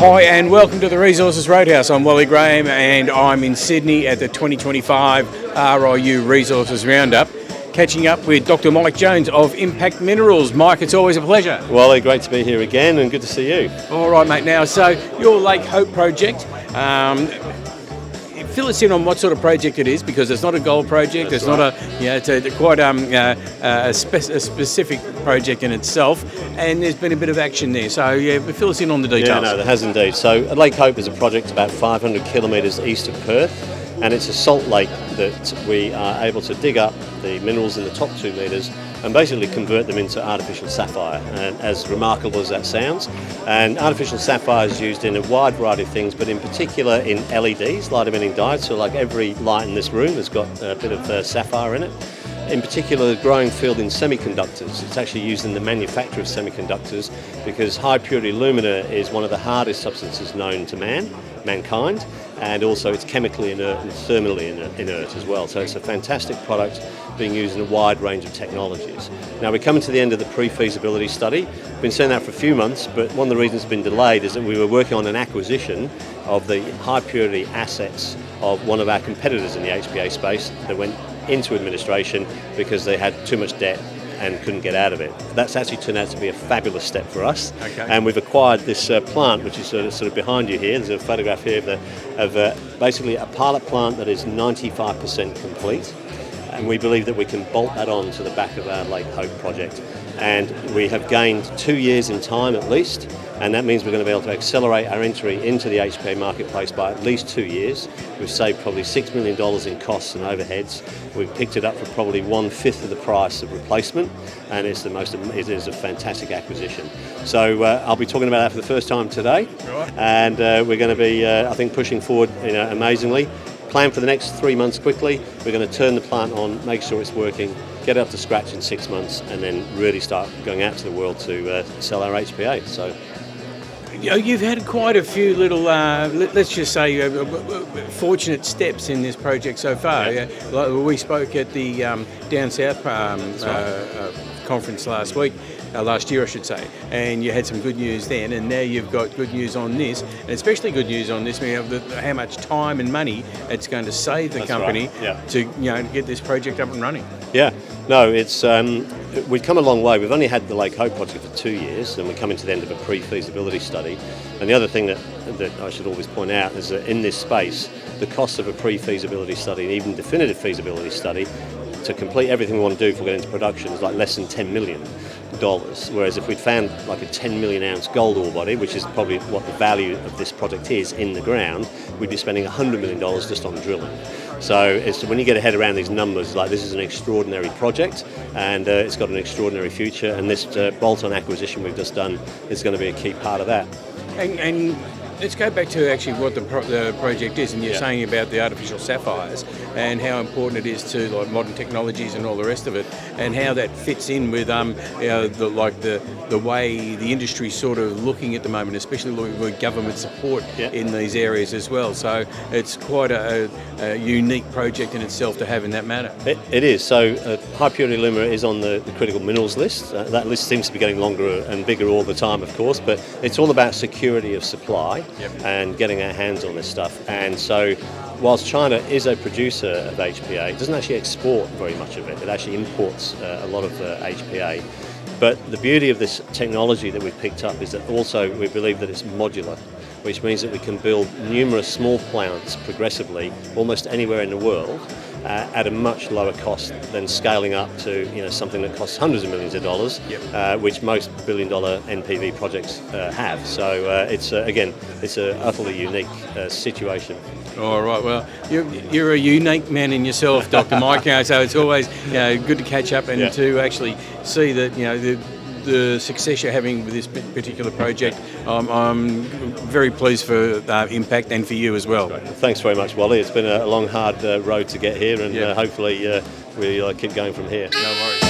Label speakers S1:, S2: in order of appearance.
S1: Hi and welcome to the Resources Roadhouse. I'm Wally Graham and I'm in Sydney at the 2025 RIU Resources Roundup, catching up with Dr. Mike Jones of Impact Minerals. Mike, it's always a pleasure.
S2: Wally, great to be here again and good to see you.
S1: All right, mate. Now, so your Lake Hope project, fill us in on what sort of project it is, because it's not a gold project.
S2: That's
S1: it's
S2: right.
S1: not it's quite a specific project in itself, and there's been a bit of action there. So yeah, fill us in on the details.
S2: Yeah, no, there has indeed. So Lake Hope is a project about 500 kilometres east of Perth, and it's a salt lake that we are able to dig up the minerals in the top 2 metres and basically convert them into artificial sapphire, and as remarkable as that sounds. And artificial sapphire is used in a wide variety of things, but in particular in LEDs, light emitting diodes. So like every light in this room has got a bit of sapphire in it. In particular, the growing field in semiconductors. It's actually used in the manufacture of semiconductors because high purity alumina is one of the hardest substances known to mankind, and also it's chemically inert and thermally inert as well. So it's a fantastic product being used in a wide range of technologies. Now we're coming to the end of the pre-feasibility study. We've been saying that for a few months, but one of the reasons it's been delayed is that we were working on an acquisition of the high purity assets of one of our competitors in the HPA space that went into administration because they had too much debt and couldn't get out of it. That's actually turned out to be a fabulous step for us.
S1: Okay.
S2: And we've acquired this plant, which is sort of behind you here. There's a photograph here of basically a pilot plant that is 95% complete. And we believe that we can bolt that on to the back of our Lake Hope project. And we have gained 2 years in time at least, and that means we're going to be able to accelerate our entry into the HPA marketplace by at least 2 years. We've saved probably $6 million in costs and overheads. We've picked it up for probably 1/5 of the price of replacement, and it is a fantastic acquisition. So I'll be talking about that for the first time today,
S1: Right.
S2: and we're going to be, I think, pushing forward amazingly. Plan for the next 3 months quickly. We're going to turn the plant on, make sure it's working, get it up to scratch in 6 months, and then really start going out to the world to sell our HPA. So,
S1: You've had quite a few little, let's just say, fortunate steps in this project so far.
S2: Yeah.
S1: Like we spoke at the Down South conference last year I should say, and you had some good news then, and now you've got good news on this, and especially good news on this, how much time and money it's going to save the company to get this project up and running.
S2: Yeah, no, we've come a long way. We've only had the Lake Hope project for 2 years, and we're coming to the end of a pre-feasibility study. And the other thing that I should always point out is that in this space, the cost of a pre-feasibility study and even definitive feasibility study to complete everything we want to do before we get into production is like less than $10 million. Whereas if we'd found like a 10 million ounce gold ore body, which is probably what the value of this project is in the ground, we'd be spending $100 million just on drilling. So when you get a head around these numbers, like this is an extraordinary project, and it's got an extraordinary future, and this bolt-on acquisition we've just done is going to be a key part of that.
S1: And let's go back to actually what the project is, and you're saying about the artificial sapphires and how important it is to like modern technologies and all the rest of it, and how that fits in with the way the industry's sort of looking at the moment, especially looking with government support in these areas as well. So it's quite a unique project in itself to have in that matter.
S2: It is. So high purity alumina is on the critical minerals list. That list seems to be getting longer and bigger all the time, of course, but it's all about security of supply. And getting our hands on this stuff. And so whilst China is a producer of HPA, it doesn't actually export very much of it. It actually imports a lot of HPA. But the beauty of this technology that we've picked up is that also we believe that it's modular, which means that we can build numerous small plants progressively almost anywhere in the world at a much lower cost than scaling up to something that costs hundreds of millions of dollars, which most billion-dollar NPV projects have. So it's an utterly unique situation.
S1: All right. Well, you're a unique man in yourself, Dr. Mike. So it's always good to catch up and to actually see that the success you're having with this particular project. I'm very pleased for Impact and for you as well.
S2: Thanks very much, Wally. It's been a long, hard road to get here, and hopefully we'll keep going from here.
S1: No worries.